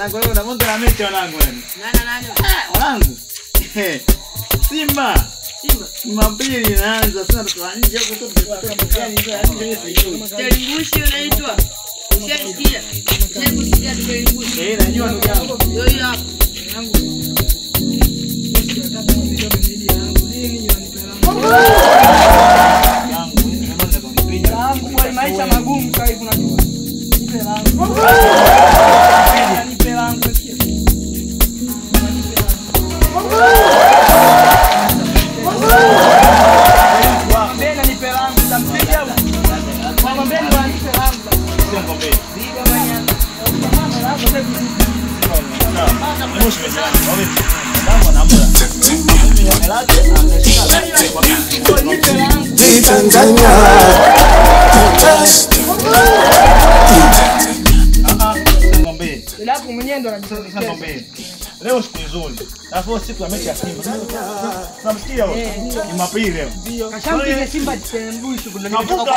Wanangu leo na bonge la mechi wanangu yani. Nani? Wanangu. Simba. Jumapili inaanza sasa tutoa nje huko tu gani hizo ya nje hizo. Telingushi unaitwa. Ushasikia? Ushasikia telingushi. Najua ndugu yangu. Ndio hiyo hapo. Yangu. Maisha magumu sasa hivi unajua. Nipe langu. Nipe langu kia. Mbona nipe langu tampiga au? Mama mbona nipe langu? Sio ngombe. Ndio manya. Mama langu sasa. Mwisho sana. Wewe. Ndio namna. Ilapo mwenyewe ndo anajisema. Leo siku nzuri. Alafu siku ya mechi ya Simba. Tunamsikia wewe. Jumapili leo. Ndio. Kashampiga Simba Telengushi kuna nimetoka.